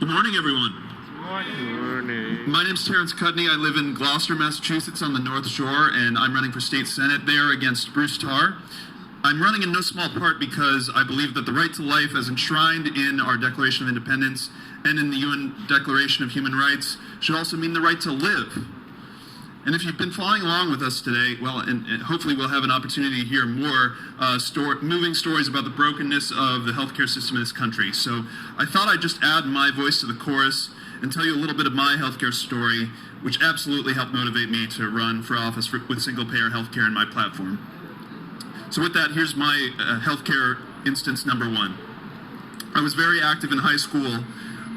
Good morning, everyone. Good morning. My name's Terence Cudney. I live in Gloucester, Massachusetts on the North Shore, and I'm running for state senate there against Bruce Tarr. I'm running in no small part because I believe that the right to life as enshrined in our Declaration of Independence and in the UN Declaration of Human Rights should also mean the right to live. And if you've been following along with us today, well, and hopefully we'll have an opportunity to hear more moving stories about the brokenness of the healthcare system in this country. So I thought I'd just add my voice to the chorus and tell you a little bit of my healthcare story, which absolutely helped motivate me to run for office with single-payer healthcare in my platform. So with that, here's my healthcare instance number one. I was very active in high school.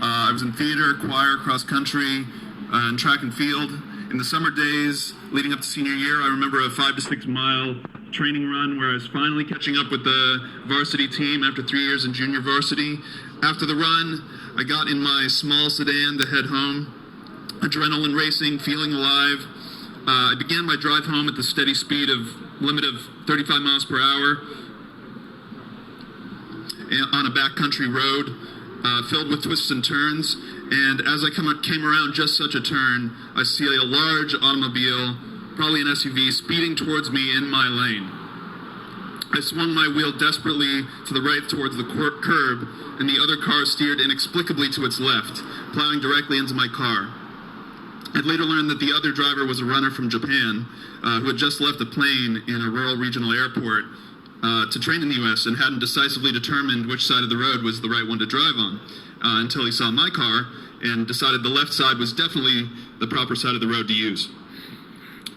I was in theater, choir, cross country, and track and field. In the summer days leading up to senior year, I remember a 5 to 6 mile training run where I was finally catching up with the varsity team after 3 years in junior varsity. After the run, I got in my small sedan to head home, adrenaline racing, feeling alive. I began my drive home at the steady speed of limit of 35 miles per hour on a backcountry road filled with twists and turns. And as I came around just such a turn, I see a large automobile, probably an SUV, speeding towards me in my lane. I swung my wheel desperately to the right towards the curb, and the other car steered inexplicably to its left, plowing directly into my car. I'd later learned that the other driver was a runner from Japan who had just left a plane in a rural regional airport to train in the U.S. and hadn't decisively determined which side of the road was the right one to drive on until he saw my car and decided the left side was definitely the proper side of the road to use.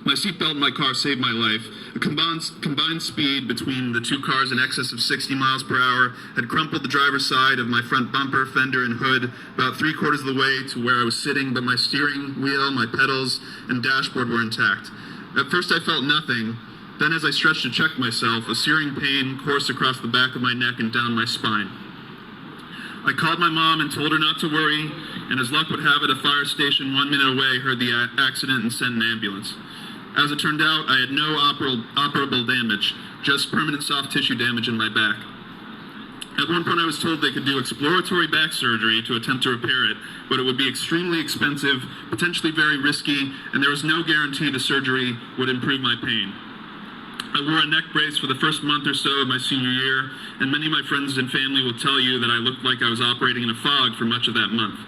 My seatbelt in my car saved my life. A combined speed between the two cars in excess of 60 miles per hour had crumpled the driver's side of my front bumper, fender, and hood about 3/4 of the way to where I was sitting, but my steering wheel, my pedals, and dashboard were intact. At first I felt nothing. Then as I stretched to check myself, a searing pain coursed across the back of my neck and down my spine. I called my mom and told her not to worry, and as luck would have it, a fire station 1 minute away heard the accident and sent an ambulance. As it turned out, I had no operable damage, just permanent soft tissue damage in my back. At one point I was told they could do exploratory back surgery to attempt to repair it, but it would be extremely expensive, potentially very risky, and there was no guarantee the surgery would improve my pain. I wore a neck brace for the first month or so of my senior year, and many of my friends and family will tell you that I looked like I was operating in a fog for much of that month.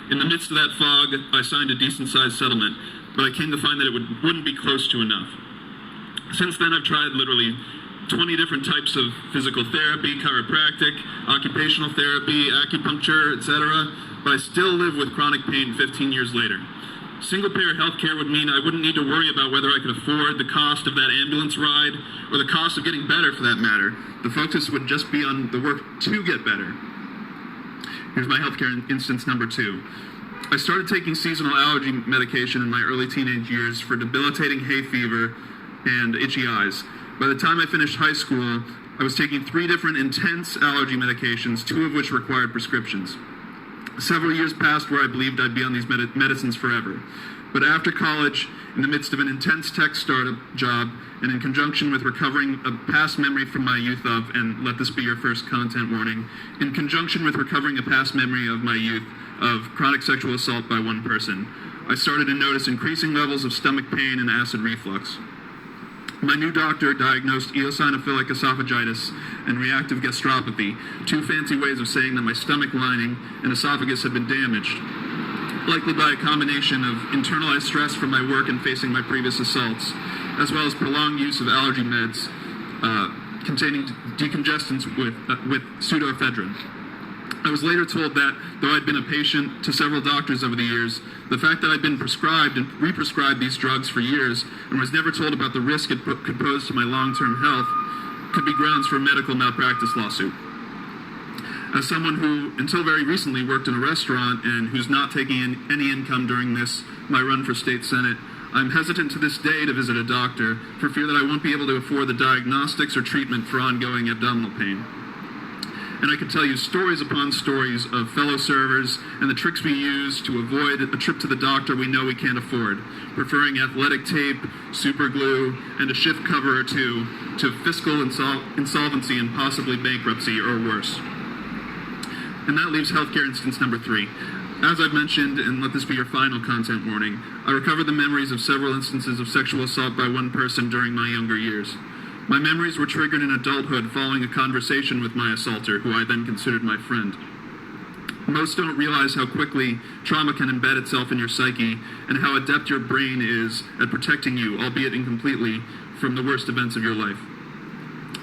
In the midst of that fog, I signed a decent-sized settlement, but I came to find that it wouldn't be close to enough. Since then, I've tried literally 20 different types of physical therapy, chiropractic, occupational therapy, acupuncture, etc., but I still live with chronic pain 15 years later. Single-payer healthcare would mean I wouldn't need to worry about whether I could afford the cost of that ambulance ride or the cost of getting better, for that matter. The focus would just be on the work to get better. Here's my healthcare instance number two. I started taking seasonal allergy medication in my early teenage years for debilitating hay fever and itchy eyes. By the time I finished high school, I was taking 3 different intense allergy medications, 2 of which required prescriptions. Several years passed where I believed I'd be on these medicines forever. But after college, in the midst of an intense tech startup job, and in conjunction with recovering a past memory from my youth of, and let this be your first content warning, in conjunction with recovering a past memory of my youth of chronic sexual assault by one person, I started to notice increasing levels of stomach pain and acid reflux. My new doctor diagnosed eosinophilic esophagitis and reactive gastropathy, 2 fancy ways of saying that my stomach lining and esophagus had been damaged, likely by a combination of internalized stress from my work and facing my previous assaults, as well as prolonged use of allergy meds containing decongestants with pseudoephedrine. I was later told that, though I'd been a patient to several doctors over the years, the fact that I'd been prescribed and re-prescribed these drugs for years and was never told about the risk it could pose to my long-term health could be grounds for a medical malpractice lawsuit. As someone who, until very recently, worked in a restaurant and who's not taking in any income during my run for state senate, I'm hesitant to this day to visit a doctor for fear that I won't be able to afford the diagnostics or treatment for ongoing abdominal pain. And I could tell you stories upon stories of fellow servers and the tricks we use to avoid a trip to the doctor we know we can't afford, preferring athletic tape, super glue, and a shift cover or 2 to fiscal insolvency and possibly bankruptcy or worse. And that leaves healthcare instance number 3. As I've mentioned, and let this be your final content warning, I recovered the memories of several instances of sexual assault by one person during my younger years. My memories were triggered in adulthood following a conversation with my assaulter, who I then considered my friend. Most don't realize how quickly trauma can embed itself in your psyche and how adept your brain is at protecting you, albeit incompletely, from the worst events of your life.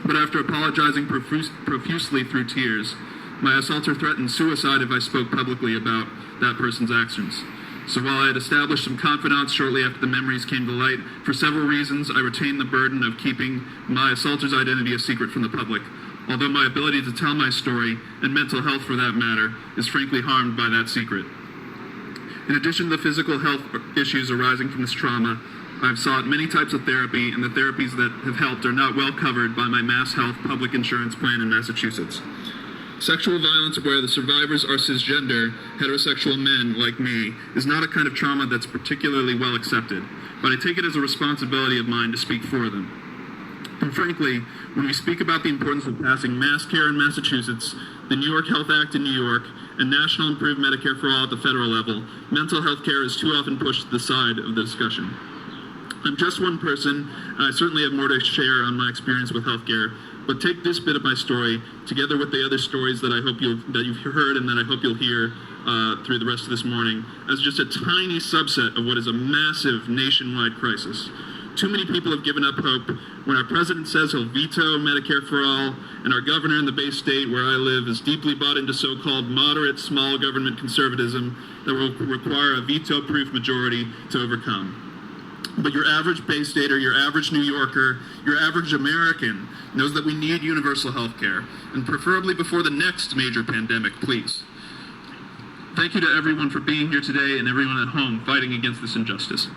But after apologizing profusely through tears, my assaulter threatened suicide if I spoke publicly about that person's actions. So while I had established some confidants shortly after the memories came to light, for several reasons I retained the burden of keeping my assaulter's identity a secret from the public, although my ability to tell my story, and mental health for that matter, is frankly harmed by that secret. In addition to the physical health issues arising from this trauma, I've sought many types of therapy, and the therapies that have helped are not well covered by my Mass Health public insurance plan in Massachusetts. Sexual violence where the survivors are cisgender, heterosexual men like me, is not a kind of trauma that's particularly well accepted, but I take it as a responsibility of mine to speak for them. And frankly, when we speak about the importance of passing mass care in Massachusetts, the New York Health Act in New York, and national improved Medicare for all at the federal level, mental health care is too often pushed to the side of the discussion. I'm just one person, and I certainly have more to share on my experience with healthcare, but take this bit of my story, together with the other stories that you've heard and that I hope you'll hear through the rest of this morning, as just a tiny subset of what is a massive nationwide crisis. Too many people have given up hope when our president says he'll veto Medicare for all, and our governor in the Bay State where I live is deeply bought into so-called moderate small government conservatism that will require a veto-proof majority to overcome. But your average Bay Stater, your average New Yorker, your average American knows that we need universal health care, and preferably before the next major pandemic, please. Thank you to everyone for being here today and everyone at home fighting against this injustice.